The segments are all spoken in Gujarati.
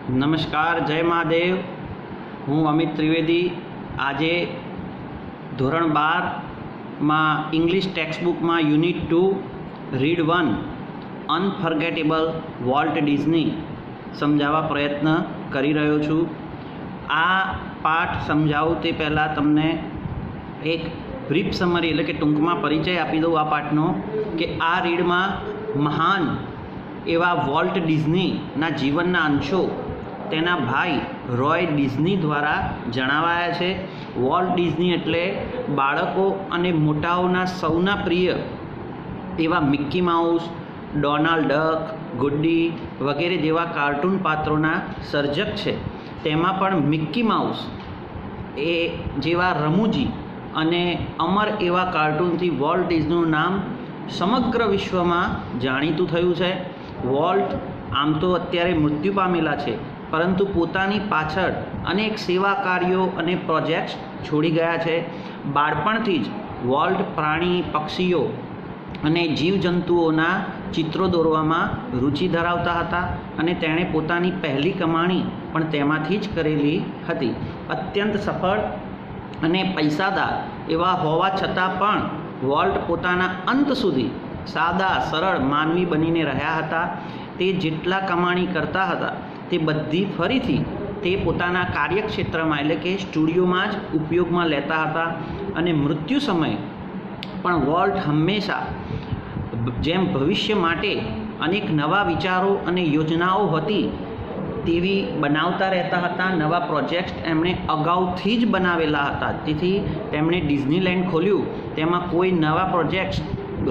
નમસ્કાર, જય મહાદેવ. હું અમિત ત્રિવેદી. આજે ધોરણ 12માં ઇંગ્લિશ ટેક્સ્ટબુકમાં unit 2 read 1 unforgettable Walt Disney સમજાવવા પ્રયત્ન કરી રહ્યો છું. આ પાઠ સમજાવું તે પહેલાં તમને એક બ્રીફ સમરી એટલે કે ટૂંકમાં પરિચય આપી દઉં આ પાઠનો, કે આ રીડમાં મહાન એવા વોલ્ટ ડિઝનીના જીવનના અંશો તેના ભાઈ રોય ડિઝની દ્વારા જણાવાયા છે. વોલ્ટ ડિઝની એટલે બાળકો અને મોટાઓના સૌના પ્રિય એવા મિક્કી માઉસ, ડોનાલ્ડ ડક, ગુડ્ડી વગેરે જેવા કાર્ટૂન પાત્રોના સર્જક છે. તેમાં પણ મિક્કી માઉસ એ જેવા રમૂજી અને અમર એવા કાર્ટૂનથી વોલ્ટ ડિઝનીનું નામ સમગ્ર વિશ્વમાં જાણીતું થયું છે. વોલ્ટ આમ તો અત્યારે મૃત્યુ પામેલા છે, પરંતુ પોતાની પાછળ અનેક સેવા કાર્યો અને પ્રોજેક્ટ્સ છોડી ગયા છે. બાળપણથી જ વોલ્ટ પ્રાણી, પક્ષીઓ અને જીવજંતુઓના ચિત્રો દોરવામાં રુચિ ધરાવતા હતા અને તેણે પોતાની પહેલી કમાણી પણ તેમાંથી જ કરેલી હતી. અત્યંત સફળ અને પૈસાદાર એવા હોવા છતાં પણ વોલ્ટ પોતાના અંત સુધી સાદા સરળ માનવી બનીને રહ્યા હતા. તે જેટલા કમાણી કરતા હતા તે બધી ફરીથી તે પોતાના કાર્યક્ષેત્રમાં એટલે કે સ્ટુડિયોમાં જ ઉપયોગમાં લેતા હતા. અને મૃત્યુ સમયે પણ વોલ્ટ હંમેશા જેમ ભવિષ્ય માટે અનેક નવા વિચારો અને યોજનાઓ હતી તેવી બનાવતા રહેતા હતા. નવા પ્રોજેક્ટ્સ એમણે અગાઉથી જ બનાવેલા હતા, તેથી તેમણે ડિઝનીલેન્ડ ખોલ્યું. તેમાં કોઈ નવા પ્રોજેક્ટ્સ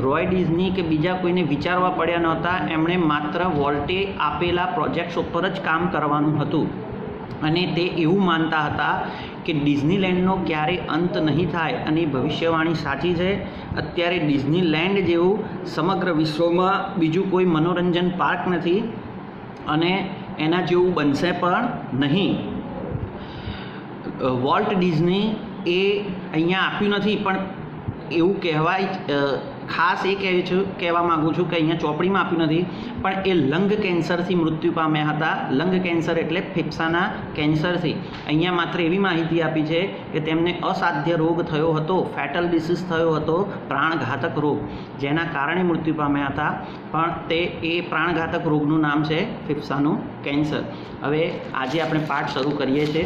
રોય ડિઝની કે બીજા કોઈને વિચારવા પડ્યા નહોતા. એમણે માત્ર વોલ્ટે આપેલા પ્રોજેક્ટ્સ ઉપર જ કામ કરવાનું હતું અને તે એવું માનતા હતા કે ડિઝનીલેન્ડનો ક્યારેય અંત નહીં થાય. અને ભવિષ્યવાણી સાચી છે. અત્યારે ડિઝનીલેન્ડ જેવું સમગ્ર વિશ્વમાં બીજું કોઈ મનોરંજન પાર્ક નથી અને એના જેવું બનશે પણ નહીં. વોલ્ટ ડિઝની એ અહીંયા આપ્યું નથી, પણ એવું કહેવાય, ખાસ એ કહેવા માગું છું કે અહીંયા ચોપડીમાં આપ્યું નથી, પણ એ લંગ કેન્સરથી મૃત્યુ પામ્યા હતા. લંગ કેન્સર એટલે ફેફસાના કેન્સરથી. અહીંયા માત્ર એવી માહિતી આપી છે કે તેમને અસાધ્ય રોગ થયો હતો, ફેટલ ડિસીઝ થયો હતો, પ્રાણઘાતક રોગ, જેના કારણે મૃત્યુ પામ્યા હતા. પણ એ પ્રાણઘાતક રોગનું નામ છે ફેફસાનું કેન્સર. હવે આજે આપણે પાઠ શરૂ કરીએ છીએ.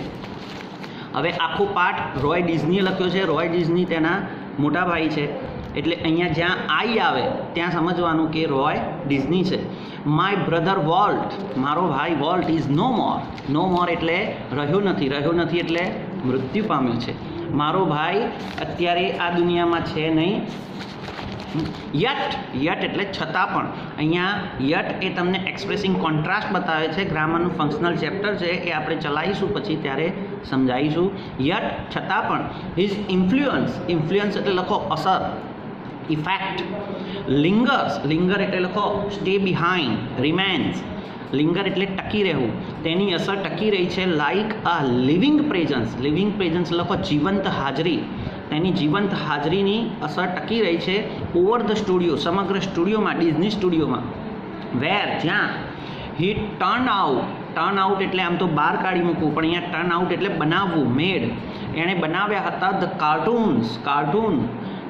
હવે આખો પાઠ રોય ડિઝનીએ લખ્યો છે. રોય ડિઝની તેના મોટા ભાઈ છે, એટલે અહીંયા જ્યાં આઈ આવે ત્યાં સમજવાનું કે રોય ડિઝની છે. માય બ્રધર વોલ્ટ, મારો ભાઈ વોલ્ટ ઇઝ નો મોર. નો મોર એટલે રહ્યો નથી. રહ્યો નથી એટલે મૃત્યુ પામ્યો છે. મારો ભાઈ અત્યારે આ દુનિયામાં છે નહીં. યટ એટલે છતાં પણ. અહીંયા યટ એ તમને એક્સપ્રેસિંગ કોન્ટ્રાસ્ટ બતાવે છે. ગ્રામરનું ફંક્શનલ ચેપ્ટર છે, એ આપણે ચલાવીશું પછી ત્યારે સમજાવીશું. યટ છતાં પણ. હિઝ ઇન્ફ્લુઅન્સ એટલે લખો અસર, ઇફેક્ટ. લિંગર એટલે લખો સ્ટે બિહાઇન્ડ, રિમેન્સ. લિંગર એટલે ટકી રહેવું. તેની અસર ટકી રહી છે. લાઇક અ લિવિંગ પ્રેઝન્સ લખો જીવંત હાજરી. તેની જીવંત હાજરીની અસર ટકી રહી છે. ઓવર ધ સ્ટુડિયો, સમગ્ર સ્ટુડિયોમાં, ડિઝની સ્ટુડિયોમાં. વેર, જ્યાં. હી ટર્ન આઉટ એટલે આમ તો બહાર કાઢી મૂકવું, પણ અહીંયા ટર્ન આઉટ એટલે બનાવવું, મેડ. એણે બનાવ્યા હતા ધ કાર્ટૂન,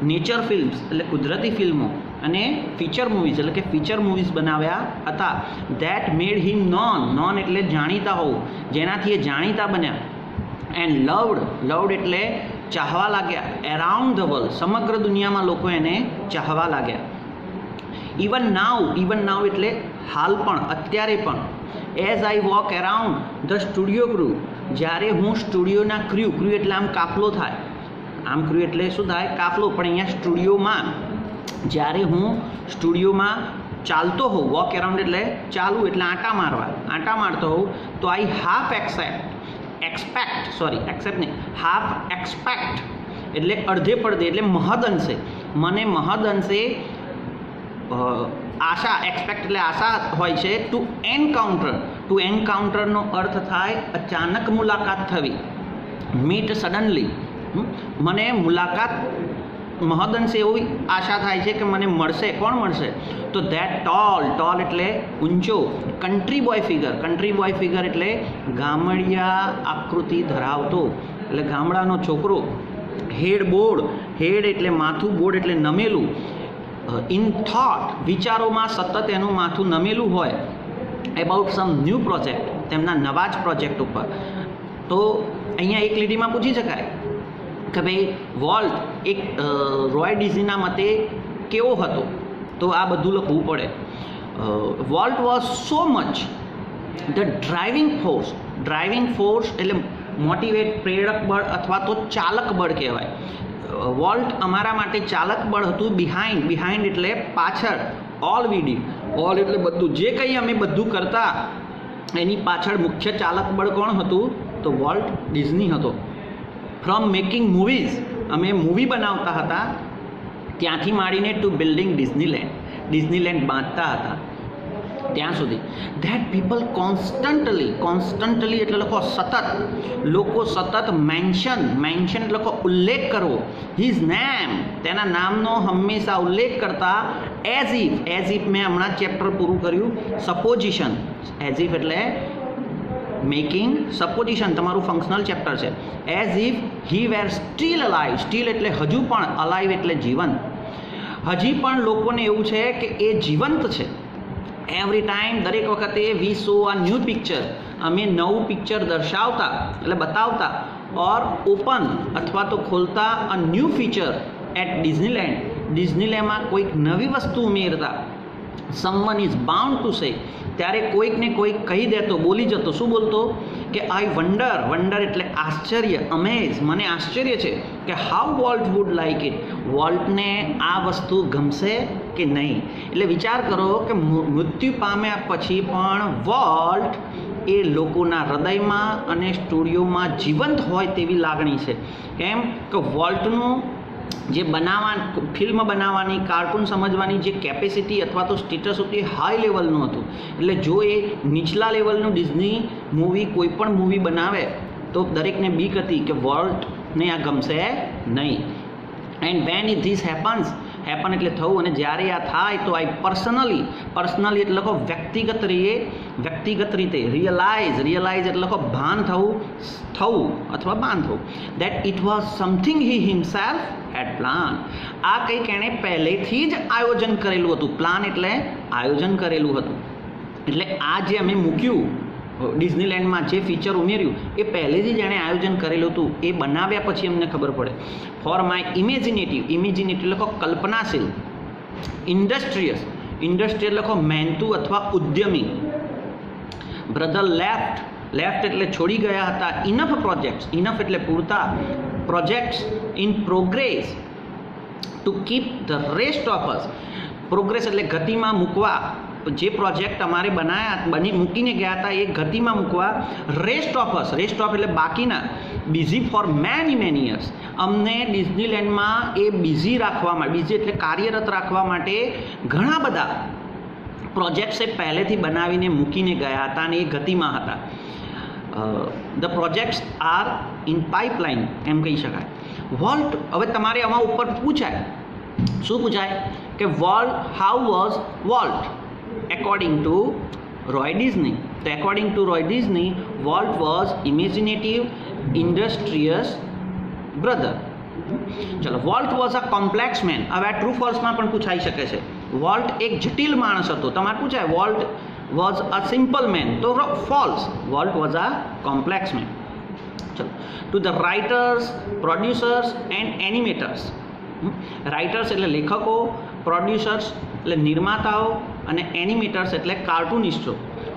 નેચર ફિલ્મ્સ એટલે કુદરતી ફિલ્મો, અને ફીચર મૂવીઝ એટલે કે ફીચર મૂવીઝ બનાવ્યા હતા. ધેટ મેડ હિમ નોન એટલે જાણીતા હોવું, જેનાથી એ જાણીતા બન્યા. એન્ડ લવડ એટલે ચાહવા લાગ્યા. એરાઉન્ડ ધ વર્લ્ડ, સમગ્ર દુનિયામાં લોકો એને ચાહવા લાગ્યા. ઇવન નાવ એટલે હાલ પણ, અત્યારે પણ. As I walk around the studio crew, જ્યારે હું સ્ટુડિયોના ક્રૂ એટલે આમ કાફલો થાય. આમ ક્રૂ એટલે શું થાય? કાફલો. પણ અહીંયા સ્ટુડિયોમાં, જ્યારે હું સ્ટુડિયોમાં ચાલતો હોઉં, વોક એરાઉન્ડ એટલે ચાલવું એટલે આંટા મારતો હોઉં, તો આઈ હાફ એક્સપેક્ટ એટલે અડધે પડધે એટલે મહદઅંશે, મને મહદઅંશે આશા, એક્સપેક્ટ એટલે આશા હોય છે. ટુ એન્કાઉન્ટરનો અર્થ થાય અચાનક મુલાકાત થવી. મીટ સડનલી, મને મુલાકાત મહદઅંશે એવી આશા થાય છે કે મને મળશે. કોણ મળશે? તો ધેટ ટોલ એટલે ઊંચો, કન્ટ્રી બોય ફિગર એટલે ગામડિયા આકૃતિ ધરાવતો, એટલે ગામડાનો છોકરો. હેડ એટલે માથું, બોર્ડ એટલે નમેલું. ઇન થોટ વિચારોમાં સતત એનું માથું નમેલું હોય. એબાઉટ સમ ન્યૂ પ્રોજેક્ટ તેમના નવા જ પ્રોજેક્ટ ઉપર. તો અહીંયા એક લીટીમાં પૂછી શકાય કે ભાઈ વોલ્ટ એક રોય ડિઝનીના મતે કેવો હતો, તો આ બધું લખવું પડે. Volt was so much the driving force એટલે મોટિવેટ, પ્રેરક બળ અથવા તો ચાલક બળ કહેવાય. વોલ્ટ અમારા માટે ચાલક બળ હતું. બિહાઇન્ડ એટલે પાછળ. ઓલ એટલે બધું, જે કંઈ અમે બધું કરતા એની પાછળ મુખ્ય ચાલક બળ કોણ હતું? તો વોલ્ટ ડિઝની હતો. ફ્રોમ મેકિંગ મૂવીઝ, અમે મૂવી બનાવતા હતા, ત્યાંથી માંડીને ટુ બિલ્ડિંગ ડિઝનીલેન્ડ બાંધતા હતા ત્યાં સુધી. ધેટ પીપલ કોન્સ્ટન્ટલી એટલે લોકો સતત મેન્શન એટલે ઉલ્લેખ કરવો. હિઝ નેમ તેના નામનો હંમેશા ઉલ્લેખ કરતા. એઝ ઇફ મેં હમણાં ચેપ્ટર પૂરું કર્યું સપોઝિશન. એઝ ઇફ એટલે મેકિંગ, સપોઝિશન તમારું ફંક્શનલ ચેપ્ટર છે. As if he were still એટલે હજુ પણ, અલાઇવ એટલે જીવંત. હજી પણ લોકોને એવું છે કે એ જીવંત છે. એવરી ટાઈમ દરેક વખતે વી સો આ ન્યૂ પિક્ચર, અમે નવું પિક્ચર દર્શાવતા એટલે બતાવતા. ઓર ઓપન અથવા તો ખોલતા અ ન્યૂ ફીચર એટ ડિઝનીલેન્ડમાં કોઈક નવી વસ્તુ ઉમેરતા. Someone is bound to say, ત્યારે કોઈકને કોઈક કહી દેતો, બોલી જતો. શું બોલતો? કે આઈ વંડર એટલે આશ્ચર્ય, અમેઝ મને આશ્ચર્ય છે કે how Walt would like it, વોલ્ટને આ વસ્તુ ગમશે કે નહીં. એટલે વિચાર કરો કે મૃત્યુ પામ્યા પછી પણ વોલ્ટ એ લોકોના હૃદયમાં અને સ્ટુડિયોમાં જીવંત હોય તેવી લાગણી છે. કેમ કે વોલ્ટનું જે ફિલ્મ બનાવવાની, કાર્ટૂન સમજવાની જે કેપેસિટી અથવા તો સ્ટેટસ હતું એ હાઈ લેવલનું હતું. એટલે જો એ નીચલા લેવલનું ડિઝની મૂવી કોઈ પણ મૂવી બનાવે તો દરેકને બીક હતી કે વોલ્ટને આ ગમશે નહીં. એન્ડ વેન ધીસ હેપન એટલે થવું, અને જ્યારે આ થાય તો આઈ પર્સનલી એટલે લખો વ્યક્તિગત રીતે. રિયલાઇઝ એટલે લખો ભાન થવું અથવા ભાન થવું. That it was something he himself had planned. આ કંઈક એણે પહેલેથી જ આયોજન કરેલું હતું. પ્લાન એટલે આયોજન કરેલું હતું. એટલે આ જે અમે મૂક્યું ડિઝનીલેન્ડમાં, જે ફીચર ઉમેર્યું એ પહેલેથી જ એણે આયોજન કરેલું હતું. એ બનાવ્યા પછી અમને ખબર પડે. ફોર માય ઇમેજિનેટિવ લખો કલ્પનાશીલ. ઇન્ડસ્ટ્રીયસ લખો મહેનતુ અથવા ઉદ્યમી. બ્રધર લેફ્ટ એટલે છોડી ગયા હતા. ઇનફ એટલે પૂરતા projects in progress to keep the rest of us. Progress એટલે ગતિમાં મૂકવા. જે પ્રોજેક્ટ અમારે મૂકીને ગયા હતા એ ગતિમાં મૂકવા. રેસ્ટ ઓફ એટલે બાકીના. બિઝી ફોર મેની યર્સ, અમને ડિઝનીલેન્ડમાં એ બિઝી રાખવા માટે, બિઝી એટલે કાર્યરત રાખવા માટે ઘણા બધા પ્રોજેક્ટ્સ એ પહેલેથી બનાવીને મૂકીને ગયા હતા અને એ ગતિમાં હતા. The projects are in pipeline એમ કહી શકાય. વોલ્ટ, હવે તમારે આમાં ઉપર પૂછાય, શું પૂછાય કે how was volt according to Roy Disney. So according to Roy Disney, Walt was imaginative, industrious brother. ચલો, Walt was a complex man. હવે આ ટ્રુ ફોલ્સમાં પણ પૂછાઈ શકે છે. વોલ્ટ એક જટિલ માણસ હતો. તમારે પૂછાય Walt was a simple man, તો false. Walt was a complex man. ચલો, to the writers, producers and animators. Writers એટલે લેખકો, પ્રોડ્યુસર્સ એટલે નિર્માતાઓ, અને એનિમેટર્સ એટલે કાર્ટૂનિસ્ટો.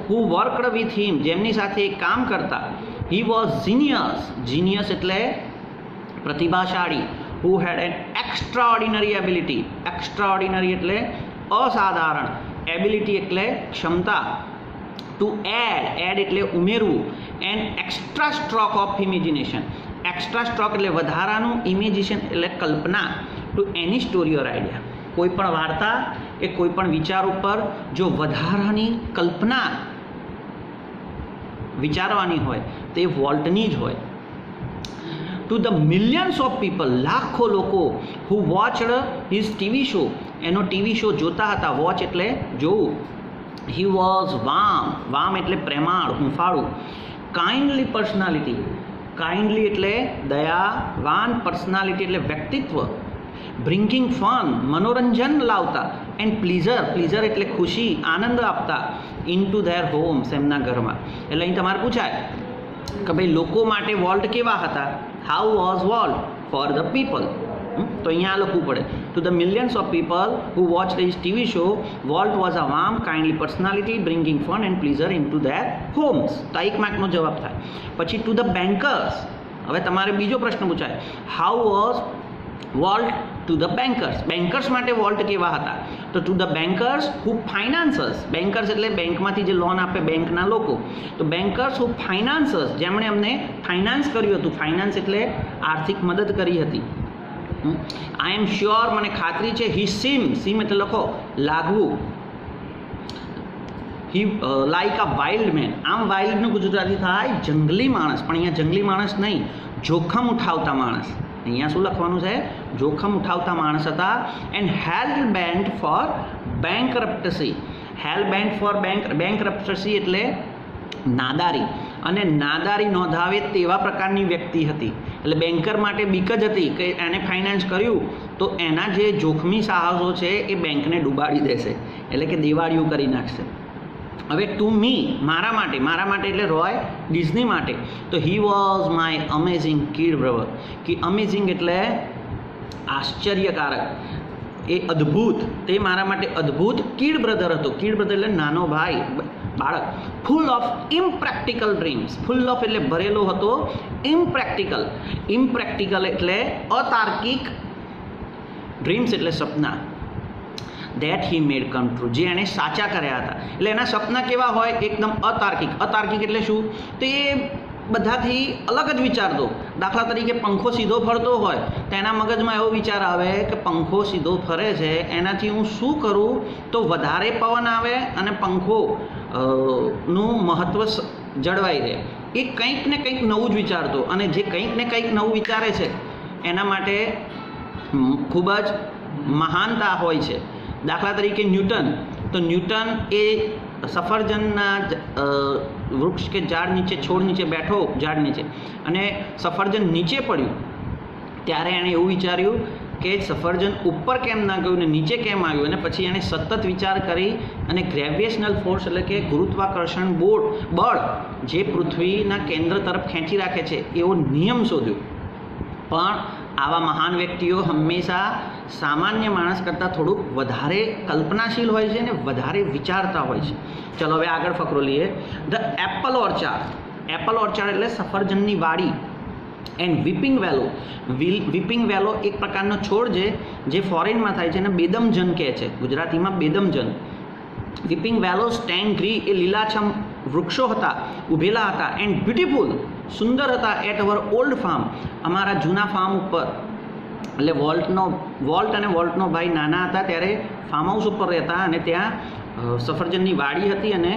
હુ વર્કડ વિથ હિમ, જેમની સાથે કામ કરતા. હી વોઝ જીનિયસ એટલે પ્રતિભાશાળી. Who had an extraordinary ability. Extraordinary એટલે અસાધારણ. એબિલિટી એટલે ક્ષમતા. ટુ એડ એટલે ઉમેરવું. An extra stroke of imagination. Extra stroke એટલે વધારાનું, ઇમેજિનેશન એટલે કલ્પના. To any story or idea. કોઈ પણ વાર્તા કે કોઈ પણ વિચાર ઉપર જો વધારાની કલ્પના વિચારવાની હોય તો એ વોલ્ટની જ હોય. To to the millions of people, લાખો લોકો, who watched his TV show, એનો ટીવી શો જોતા હતા. વોચ એટલે જોવું. હી વોઝ વાર્મ, વાર્મ એટલે પ્રેમાળ, હૂંફાળું. કાઇન્ડલી પર્સનાલિટી, કાઇન્ડલી એટલે દયાવાન, પર્સનાલિટી એટલે વ્યક્તિત્વ. બ્રિંગિંગ ફન, મનોરંજન લાવતા. એન્ડ પ્લીઝર, પ્લીઝર એટલે ખુશી, આનંદ આપતા. ઇન ટુ ધેર હોમ્સ, એમના ઘરમાં. એટલે અહીં તમારે પૂછાય કે ભાઈ લોકો માટે વોલ્ટ કેવા હતા? How was Walt for the people? તો અહીંયા લખવું પડે. To the millions of people who watch his TV show, Walt was a warm kindly personality bringing fun and pleasure in to their homes. તો 1 માર્કનો જવાબ થાય. પછી ટુ ધ બેન્કર્સ. હવે તમારે બીજો પ્રશ્ન પૂછાય, how was Walt to the bankers? Bankers માટે વોલ્ટ કેવા હતા? તો to the bankers who financers, bankers એટલે બેંકમાંથી જે લોન આપે બેંકના લોકો, તો બેન્કર્સ હુ ફાઇનાન્સર્સ, જેમણે અમને ફાઇનાન્સ કર્યું હતું. ફાઇનાન્સ એટલે આર્થિક મદદ કરી હતી. આઈ એમ શ્યોર, મને ખાતરી છે. હી સીમ, સીમ એટલે લખો લાગવું. હી લાઈક અ વાઇલ્ડ મેન, આમ વાઇલ્ડનું ગુજરાતી થાય જંગલી માણસ, પણ અહીંયા જંગલી માણસ નહીં, જોખમ ઉઠાવતા માણસ. અહીંયા શું લખવાનું છે? જોખમ ઉઠાવતા માણસ હતા. And hell bent for bankruptcy, hell bent for bankruptcy એટલે નાદારી, અને નાદારી નોંધાવે તેવા પ્રકારની વ્યક્તિ હતી. એટલે બેન્કર માટે બીક જ હતી કે એને ફાઇનાન્સ કર્યું તો એના જે જોખમી સાહસો છે એ બેંકને ડૂબાડી દેશે, એટલે કે દિવાળીઓ કરી નાખશે. હવે ટુ મી, મારા માટે એટલે રોય ડિઝની માટે, તો he was my amazing kid brother. કે અમેઝિંગ એટલે આશ્ચર્યકારક, એ અદ્ભુત, તે મારા માટે અદ્ભુત કિડ બ્રધર હતો. કિડ બ્રધર એટલે નાનો ભાઈ, બાળક. Full of impractical dreams, full of એટલે ભરેલો હતો, ઇમ્પ્રેક્ટિકલ, ઇમ્પ્રેક્ટિકલ એટલે અતાર્કિક, ડ્રીમ્સ એટલે સપના. That he made come true, જે એણે સાચા કર્યા હતા. એટલે એના સપના કેવા હોય? એકદમ અતાર્કિક. અતાર્કિક એટલે શું? તો એ બધાથી અલગ જ વિચારતો. દાખલા તરીકે પંખો સીધો ફરતો હોય તો એના મગજમાં એવો વિચાર આવે કે પંખો સીધો ફરે છે, એનાથી હું શું કરું તો વધારે પવન આવે અને પંખો નું મહત્ત્વ જળવાઈ રહે. એ કંઈક ને કંઈક નવું જ વિચારતો, અને જે કંઈક ને કંઈક નવું વિચારે છે એના માટે ખૂબ જ મહાનતા હોય છે. દાખલા તરીકે ન્યૂટન, તો ન્યૂટન એ સફરજનના વૃક્ષ કે ઝાડ નીચે, છોડ નીચે બેઠો, ઝાડ નીચે, અને સફરજન નીચે પડ્યું ત્યારે એણે એવું વિચાર્યું કે સફરજન ઉપર કેમ ના ગયું ને નીચે કેમ આવ્યું, અને પછી એણે સતત વિચાર કરી અને ગ્રેવિટેશનલ ફોર્સ એટલે કે ગુરુત્વાકર્ષણ બળ જે પૃથ્વીના કેન્દ્ર તરફ ખેંચી રાખે છે એવો નિયમ શોધ્યો. પણ આવા મહાન વ્યક્તિઓ હંમેશા સામાન્ય માણસ કરતાં થોડુંક વધારે કલ્પનાશીલ હોય છે અને વધારે વિચારતા હોય છે. ચલો હવે આગળ ફકરો લઈએ. The Apple Orchard, Apple Orchard એટલે સફરજનની વાડી. એન્ડ વીપિંગ વેલો, વીપિંગ વેલો એક પ્રકારનો છોડ છે જે ફોરેનમાં થાય છે અને બેદમજન કહે છે, ગુજરાતીમાં બેદમજન. વીપિંગ વેલો સ્ટેન્ડ ગ્રી, એ લીલાછમ વૃક્ષો હતા, ઊભેલા હતા. એન્ડ બ્યુટીફુલ, સુંદર હતા. એટ અવર ઓલ્ડ ફાર્મ, અમારા જૂના ફાર્મ ઉપર. એટલે વોલ્ટ અને વોલ્ટનો ભાઈ નાના હતા ત્યારે ફાર્મ હાઉસ ઉપર રહેતા, અને ત્યાં સફરજનની વાડી હતી અને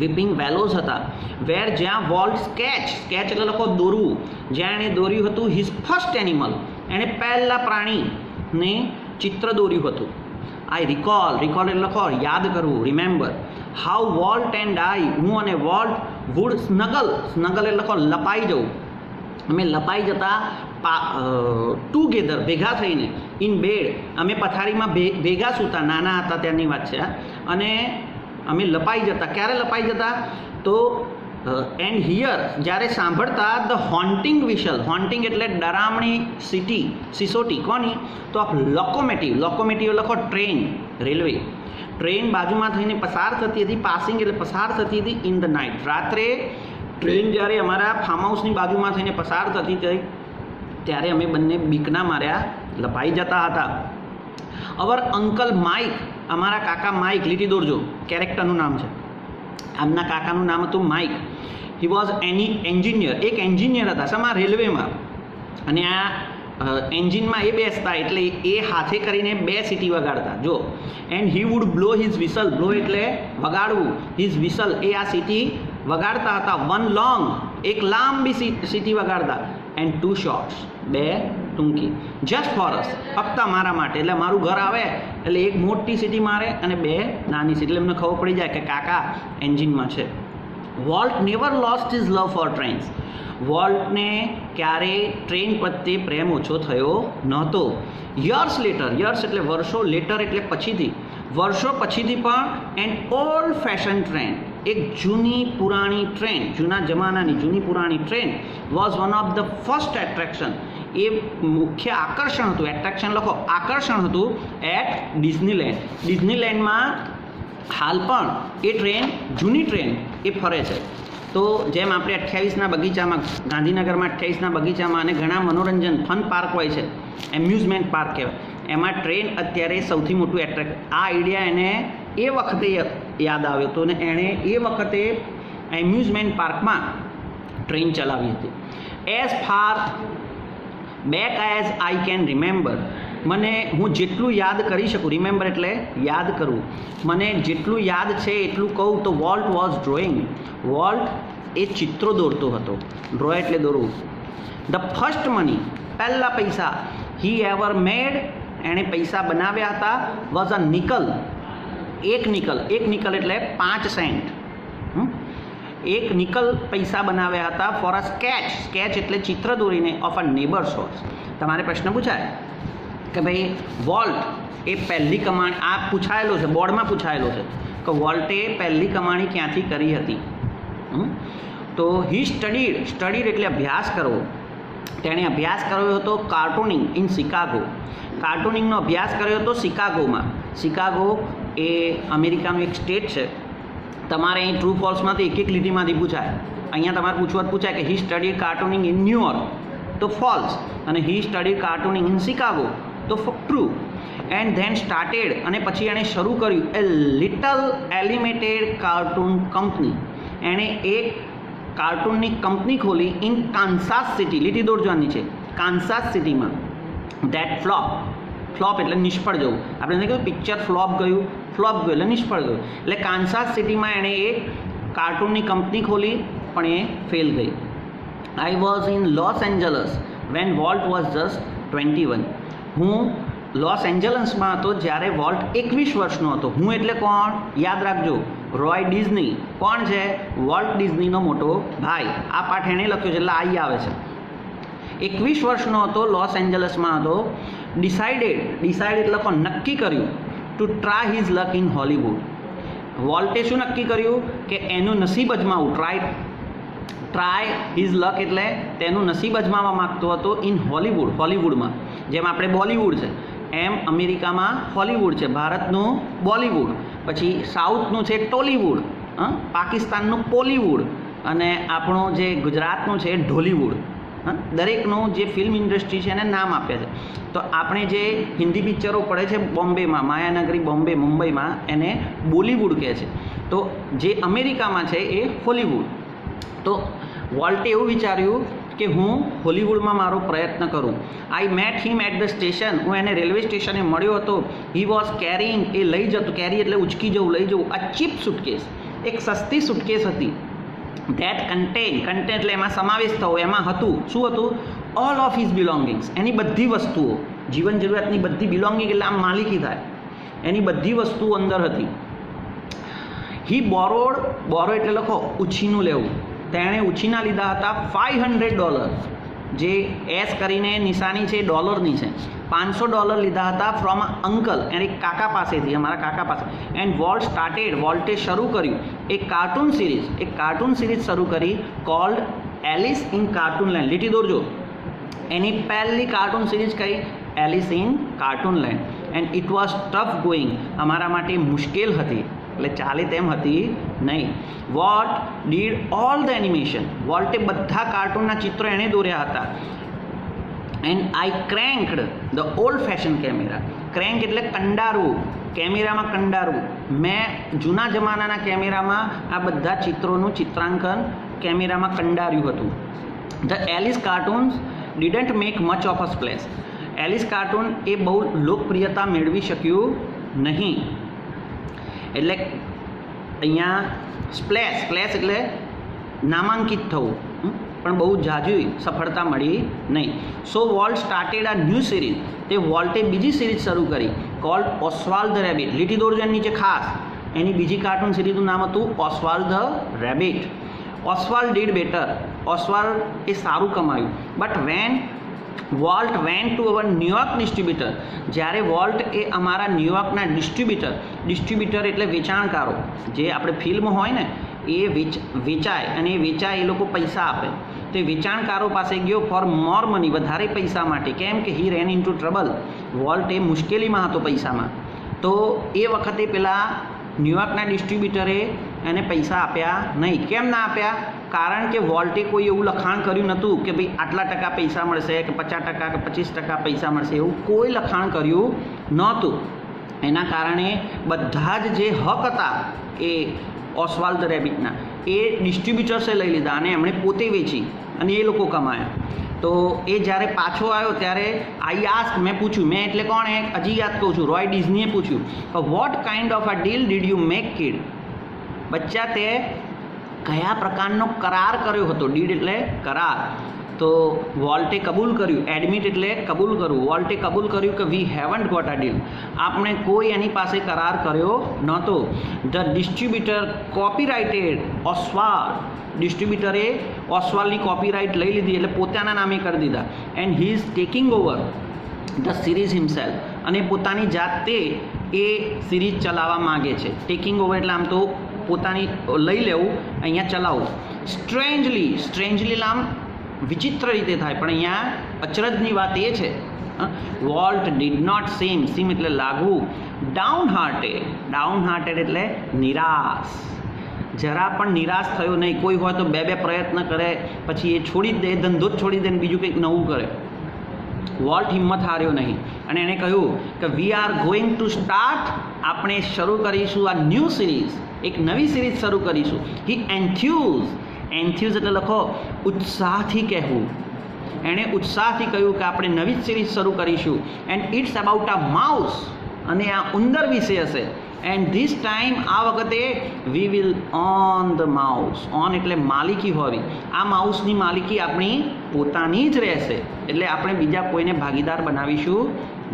વીપિંગ વેલોઝ હતા. વેર, જ્યાં વોલ્ટ સ્કેચ એટલે લખો દોરવું, જ્યાં એણે દોર્યું હતું હિઝ ફર્સ્ટ એનિમલ, એણે પહેલાં પ્રાણીને ચિત્ર દોર્યું હતું. આઈ રિકોલ એટલે લખો યાદ કરવું, remember. How volt and I, હું અને વોલ્ટ વુડ સ્નગલ એટલે લખો લપાઈ જવું, અમે લપાઈ જતા ટુગેધર ભેગા થઈને. ઇન બેડ, અમે પથારીમાં ભેગા સૂતા, નાના હતા ત્યારની વાત છે. અને અમે લપાઈ જતા. ક્યારે લપાઈ જતા? તો એન્ડ હિયર, જ્યારે સાંભળતા ધ હોન્ટિંગ વિશલ, હોન્ટિંગ એટલે ડરામણી સિસોટી. કોની? તો લોકોમેટિવ લખો ટ્રેન, રેલવે. ટ્રેન બાજુમાં થઈને પસાર થતી હતી, પાસિંગ એટલે પસાર થતી હતી. ઇન ધ નાઇટ, રાત્રે ટ્રેન જ્યારે અમારા ફાર્મ હાઉસની બાજુમાં થઈને પસાર થતી હતી ત્યારે અમે બંને બીકના માર્યા લપાઈ જતા હતા. અવર અંકલ માઇક, અમારા કાકા માઇક, લીટી દોરજો, કેરેક્ટરનું નામ છે. આમના કાકાનું નામ હતું માઇક. હી વોઝ એન્જિનિયર, એક એન્જિનિયર હતા શેમાં? રેલવેમાં. અને આ એન્જિનમાં એ બેસતા એટલે એ હાથે કરીને 2 સીટી વગાડતા. જો, and he would blow his whistle, blow એટલે વગાડવું, હિઝ વિસલ એ આ સીટી વગાડતા હતા. વન લોંગ, એક લાંબી સીટી વગાડતા. એન્ડ 2 શોર્ટ્સ, 2 ટૂંકી, જસ્ટ ફોર અસ, ફક્ત અમારા માટે. એટલે મારું ઘર આવે એટલે એક મોટી સિટી મારે અને 2 નાની સિટી, એટલે એમને ખબર પડી જાય કે કાકા એન્જિનમાં છે. Walt never lost his love for trains. વોલ્ટને ક્યારેય ટ્રેન પ્રત્યે પ્રેમ ઓછો થયો નહોતો. યર્સ લેટર, યર્સ એટલે વર્ષો, લેટર એટલે પછીથી, વર્ષો પછીથી પણ એન ઓલ્ડ ફેશન ટ્રેન, એક જૂની પુરાણી ટ્રેન, જૂના જમાનાની જૂની પુરાણી train was one of the first attraction, એ મુખ્ય આકર્ષણ હતું. એટ્રેક્શન લખો, આકર્ષણ હતું એટ ડિઝનીલેન્ડ. ડિઝનીલેન્ડમાં હાલ પણ એ ટ્રેન, જૂની ટ્રેન એ ફરે છે. તો જેમ આપણે 28ના બગીચામાં, ગાંધીનગરમાં 28ના બગીચામાં અને ઘણા મનોરંજન ફન પાર્ક હોય છે, એમ્યુઝમેન્ટ પાર્ક કહેવાય, એમાં ટ્રેન અત્યારે સૌથી મોટું એટ્રેક્ટ. આ આઈડિયા એને એ વખતે યાદ આવ્યો હતો અને એણે એ વખતે એમ્યુઝમેન્ટ પાર્કમાં ટ્રેન ચલાવી હતી. As far back as I can remember, મને હું જેટલું યાદ કરી શકું, રિમેમ્બર એટલે યાદ કરવું, મને જેટલું યાદ છે એટલું કહું તો વોલ્ટ વોઝ ડ્રોઈંગ. વોલ્ટ એ ચિત્રો દોરતો હતો. ડ્રો એટલે દોરવું. ધ ફર્સ્ટ મની, પહેલાં પૈસા હી એવર મેડ, એણે પૈસા બનાવ્યા હતા, વોઝ અ નિકલ, એક નિકલ, એક નિકલ એટલે 5 સેન્ટ, એક નિકલ પૈસા બનાવ્યા હતા. ફોર અ સ્કેચ, સ્કેચ એટલે ચિત્ર દોરીને, ઓફ અ નેબર્સ હાઉસ. તમારે પ્રશ્ન પૂછાય કે ભાઈ વોલ્ટ એ પહેલી કમાણી, આ પૂછાયેલો છે, બોર્ડમાં પૂછાયેલો છે કે વોલ્ટે પહેલી કમાણી ક્યાંથી કરી હતી. તો હી સ્ટડીડ, સ્ટડીડ એટલે અભ્યાસ કરવો, તેણે અભ્યાસ કર્યો હતો કાર્ટૂનિંગ ઇન શિકાગો. કાર્ટૂનિંગનો અભ્યાસ કર્યો હતો શિકાગોમાં. શિકાગો એ અમેરિકાનું એક સ્ટેટ છે. તમારે અહીં ટ્રુ ફોલ્સમાંથી એક લીટીમાંથી પૂછાય. અહીંયા તમારે પૂછાય કે હી સ્ટડીડ કાર્ટૂનિંગ ઇન ન્યુયોર્ક, તો ફોલ્સ, અને હી સ્ટડીડ કાર્ટૂનિંગ ઇન શિકાગો, તો ટ્રુ. એન્ડ ધેન સ્ટાર્ટેડ, અને પછી એણે શરૂ કર્યું એ લિટલ એલિમેટેડ કાર્ટૂન કંપની. એણે એક કાર્ટૂનની કંપની ખોલી ઇન કાન્સાસ સિટી, લીટી દોરવાની છે, કાન્સાસ સિટીમાં. ધેટ ફ્લોપ, ફ્લોપ એટલે નિષ્ફળ જવું. આપણે કહ્યું પિક્ચર ફ્લોપ ગયું, ફ્લોપ ગયું એટલે નિષ્ફળ ગયું. એટલે કાન્સાસ સિટીમાં એણે એક કાર્ટૂનની કંપની ખોલી પણ એ ફેલ ગઈ. I was in Los Angeles when Walt was just 21. હું લોસ એન્જલસમાં હતો જ્યારે વોલ્ટ 21 વર્ષનો હતો. હું એટલે કોણ? યાદ રાખજો, રોય ડિઝની. કોણ છે? વોલ્ટ ડિઝનીનો મોટો ભાઈ. આ પાઠ એણે લખ્યો છે એટલે આઈ આવે છે. 21 વર્ષનો હતો, લોસ એન્જલસમાં હતો. ડિસાઇડેડ, ડિસાઇડ એટલે કોણ? નક્કી કર્યું. To try his luck in Hollywood. વોલ્ટે શું નક્કી કર્યું કે એનું નસીબ અજમાવું. ટ્રાય હિઝ લક એટલે તેનું નસીબ અજમાવવા માગતો હતો ઇન હોલિવૂડ, હોલિવૂડમાં. જેમ આપણે બોલિવૂડ છે એમ અમેરિકામાં હોલિવૂડ છે. ભારતનું બોલિવૂડ, પછી સાઉથનું છે ટોલિવૂડ, પાકિસ્તાનનું પોલિવૂડ, અને આપણું જે ગુજરાતનું છે ઢોલિવૂડ. દરેકનું જે ફિલ્મ ઇન્ડસ્ટ્રી છે એને નામ આપ્યા છે. તો આપણે જે હિન્દી પિક્ચરો પડે છે બોમ્બેમાં, માયાનગરી બોમ્બે, મુંબઈમાં, એને બોલિવૂડ કહે છે. તો જે અમેરિકામાં છે એ હોલિવૂડ. તો વોલ્ટે એવું વિચાર્યું કે હું હોલિવૂડમાં મારો પ્રયત્ન કરું. I met him at the station. હું એને રેલવે સ્ટેશને મળ્યો હતો. હી વોઝ કેરીંગ, એ લઈ જતો, કેરી એટલે ઉચકી જવું, લઈ જવું. અ ચીપ સુટકેસ, એક સસ્તી સુટકેસ હતી. ધેટ કન્ટેન, કન્ટેન એટલે એમાં સમાવેશ થવો, એમાં હતું, શું હતું? ઓલ ઓફ હિઝ બિલોંગિંગ્સ, એની બધી વસ્તુઓ, જીવન જરૂરિયાતની બધી બિલોંગિંગ એટલે આમ માલિકી થાય, એની બધી વસ્તુઓ અંદર હતી. હી બોરોડ, બોરો એટલે લખો ઉછીનું લેવું. તેણે ઉછીના લીધા હતા $500, જે એસ કરીને નિશાની છે ડોલરની છે. $500 લીધા હતા ફ્રોમ અંકલ, એને કાકા પાસેથી, અમારા કાકા પાસે. એન્ડ વોલ્ટ સ્ટાર્ટેડ, વોલ્ટે શરૂ કર્યું એક કાર્ટૂન સિરીઝ, એક કાર્ટૂન સિરીઝ શરૂ કરી called Alice in cartoon land. લીટી દોરજો. એની પહેલી કાર્ટૂન સિરીઝ કઈ? Alice in cartoon land. And it was tough going, અમારા માટે મુશ્કેલ હતી, એટલે ચાલે તેમ હતી નહીં. What did all the animation, વોલ્ટે બધા કાર્ટૂનના ચિત્રો એણે દોર્યા હતા. And I cranked the old fashion camera. Crank એટલે કંડારવું, કેમેરામાં કંડારવું. મેં જૂના જમાનાના કેમેરામાં આ બધા ચિત્રોનું ચિત્રાંકન કેમેરામાં કંડાર્યું હતું. The Alice cartoons didn't make much of a splash. Alice cartoon એ બહુ લોકપ્રિયતા મેળવી શક્યું નહીં. એટલે અહીંયા સ્પ્લેશ, સ્પ્લેશ એટલે નામાંકિત થવું, પણ બહુ ઝાઝી સફળતા મળી નહીં. So Walt started a new series. તે વોલ્ટે બીજી સિરીઝ શરૂ કરી કોલ્ડ ઓસ્વાલ્ડ ધ રેબિટ. લીટી દોરજો નીચે ખાસ. એની બીજી કાર્ટૂન સિરીઝનું નામ હતું Oswald the rabbit. Oswald did better. Oswald એ સારું કમાયું. But when Walt went to our New York distributor. જ્યારે વોલ્ટ એ અમારા ન્યુયોર્કના ડિસ્ટ્રીબ્યુટર એટલે વેચાણકારો, જે આપણે ફિલ્મ હોય ને એ વેચાય અને એ વેચાય, એ લોકો પૈસા આપે. તે વેચાણકારો પાસે ગયો ફોર મોર મની, વધારે પૈસા માટે. કેમ કે હી રેન ઇન ટુ ટ્રબલ. વોલ્ટ એ મુશ્કેલીમાં હતો પૈસામાં. તો એ વખતે પેલા ન્યુયોર્કના ડિસ્ટ્રીબ્યુટરે એને પૈસા આપ્યા નહીં. કેમ ના આપ્યા? કારણ કે વોલ્ટે કોઈ એવું લખાણ કર્યું નહોતું કે ભાઈ આટલા ટકા પૈસા મળશે કે 50% કે 25% પૈસા મળશે. એવું કોઈ લખાણ કર્યું નહોતું. એના કારણે બધા જ જે હક હતા એ ઓસ્વાલ્ડ ધ રેબિટના એ ડિસ્ટ્રીબ્યુટર્સે લઈ લીધા અને એમણે પોતે વેચી અને એ લોકો કમાયા. તો એ જ્યારે પાછો આવ્યો ત્યારે મેં પૂછ્યું, મેં એટલે કોણ? હજી યાદ કહું છું, રોય ડિઝનીએ પૂછ્યું, what kind of a deal did you make kid? બચ્ચા, તે કયા પ્રકારનો કરાર કર્યો હતો? ડીડ એટલે કરાર. તો વોલ્ટે કબૂલ કર્યું. એડમિટ એટલે કબૂલ કરવું. વોલ્ટે કબૂલ કર્યું કે we haven't got a deal. આપણે કોઈ એની પાસે કરાર કર્યો નહોતો. The distributor copyrighted Oswald. ડિસ્ટ્રીબ્યુટરે ઓસ્વાલ્ડની કોપીરાઇટ લઈ લીધી એટલે પોતાના નામે કરી દીધા. And he is taking over the series himself. અને પોતાની જાતે એ સિરીઝ ચલાવવા માગે છે. ટેકિંગ ઓવર એટલે આમ તો પોતાની લઈ લેવું, અહીંયા ચલાવવું. સ્ટ્રેન્જલી આમ વિચિત્ર રીતે થાય, પણ અહીંયા અચરજની વાત એ છે, વોલ્ટ ડીડ નોટ સીમ એટલે લાગવું. ડાઉન હાર્ટેડ એટલે નિરાશ. જરા પણ નિરાશ થયો નહીં. કોઈ હોય તો બે પ્રયત્ન કરે, પછી એ છોડી દે, ધંધો જ છોડી દે ને બીજું કંઈક નવું કરે. વોલ્ટ હિંમત હાર્યો નહીં અને એણે કહ્યું કે we are going to start. આપણે શરૂ કરીશું આ ન્યૂ સિરીઝ, એક નવી સિરીઝ શરૂ કરીશું. હી એન્થ્યુઝ એટલે લખો ઉત્સાહથી કહેવું. એણે ઉત્સાહથી કહ્યું કે આપણે નવી સિરીઝ શરૂ કરીશું. And it's about a mouse. અને આ ઉંદર વિશે હશે. એન્ડ ધીસ ટાઈમ, આ વખતે we will on the mouse. On એટલે માલિકી હોવી. આ માઉસની માલિકી આપણી પોતાની જ રહેશે. એટલે આપણે બીજા કોઈને ભાગીદાર બનાવીશું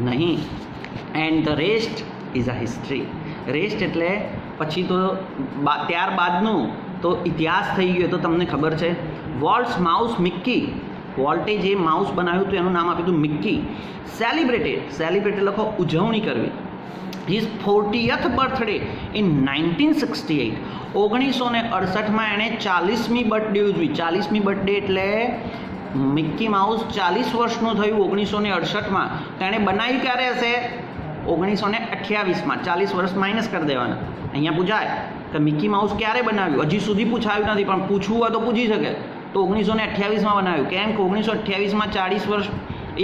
નહીં. And the rest is a history. Rest એટલે પછી તો ત્યારબાદનું તો ઇતિહાસ થઈ ગયો. તો તમને ખબર છે વોલ્ટ્સ માઉસ મિક્કી. વોલ્ટે જે માઉસ બનાવ્યું હતું એનું નામ આપ્યું હતું મિક્કી. સેલિબ્રેટેડ લખો ઉજવણી કરવી. His 40th birthday in 1968. 1968 એણે 40મી બર્થડે ઉજવી. 40મી બર્થડે એટલે મિક્કી માઉસ 40 વર્ષનું થયું 1968. તેણે બનાવી ક્યારે હશે? 1928. 40 વર્ષ માઇનસ કરી દેવાના. અહીંયા પૂછાય કે મિક્કી માઉસ ક્યારે બનાવ્યું? હજી સુધી પૂછાયું નથી, પણ પૂછવું હોય તો પૂછી શકે. તો 1928 બનાવ્યું. કેમ કે 1928 40 વર્ષ,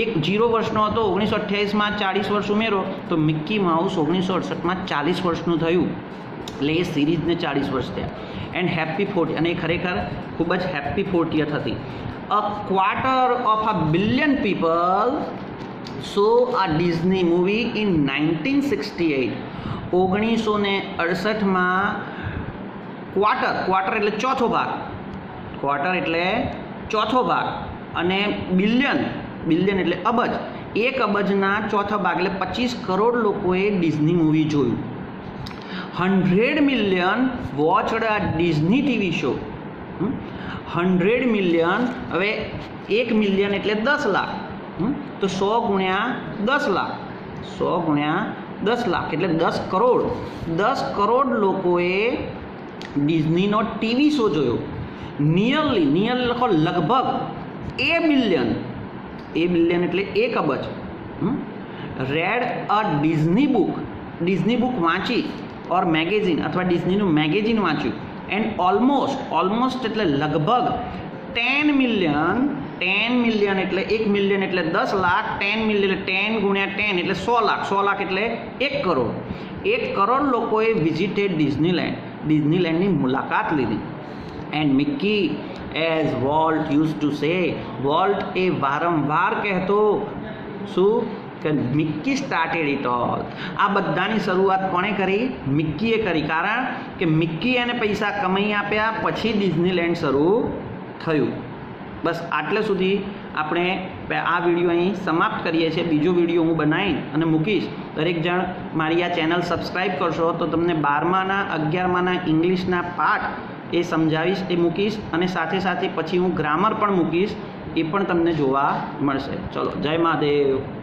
એક 0 વર્ષનો હતો. 1928 40 વર્ષ ઉમેરો તો મિક્કી માઉસ 1968 40 વર્ષનું થયું. એટલે એ સિરીઝને 40 વર્ષ થયા. એન્ડ હેપી 40, અને એ ખરેખર ખૂબ જ હેપી 40th હતી. A quarter of a billion people સો આ ડિઝની મૂવી ઇન 1968. 1968 ક્વાર્ટર એટલે ચોથો ભાગ. ક્વાર્ટર એટલે ચોથો ભાગ. અને બિલિયન એટલે અબજ. 1 અબજના ચોથા ભાગ એટલે 25 કરોડ લોકોએ ડિઝની મૂવી જોયું. 100 million વોચડ આ ડિઝની ટીવી શો. 100 million, હવે 1 મિલિયન એટલે 10 લાખ. તો 100 ગુણ્યા 10 લાખ. 100 ગુણ્યા 10 લાખ એટલે 10 કરોડ. 10 કરોડ લોકોએ ડિઝનીનો ટીવી શો જોયો. નિયરલી લખો લગભગ. A billion એટલે 1 અબજ. રેડ અ ડિઝની બુક વાંચી ઓર મેગેઝિન અથવા ડિઝનીનું મેગેઝિન વાંચ્યું. એન્ડ ઓલમોસ્ટ એટલે લગભગ 10 મિલિયન એટલે 1 મિલિયન એટલે 10 લાખ. 10 મિલિયન એટલે 10 ગુણ્યા 10 એટલે 100 લાખ. 100 લાખ એટલે 1 કરોડ. 1 કરોડ લોકોએ વિઝિટેડ ડિઝનીલેન્ડની મુલાકાત લીધી. And Mickey, as Walt use to say, Walt એ વારંવાર કહેતો શું કે મિક્કી સ્ટાર્ટેડ ઇટ ઓલ. આ બધાની શરૂઆત કોણે કરી? મિક્કીએ કરી. કારણ કે મિક્કી એને પૈસા કમાઈ આપ્યા પછી ડિઝનીલેન્ડ શરૂ થયું. બસ આટલે સુધી આપણે આ વિડીયો અહીં સમાપ્ત કરીએ છીએ. બીજો વિડીયો હું બનાવીને અને મૂકીશ. દરેક જણ મારી આ ચેનલ સબસ્ક્રાઈબ કરશો તો તમને 12માના 11માના ઇંગ્લિશના પાઠ એ સમજાવીશ, એ મૂકીશ, અને સાથે સાથે પછી હું ગ્રામર પણ મૂકીશ, એ પણ તમને જોવા મળશે. ચલો, જય મહાદેવ.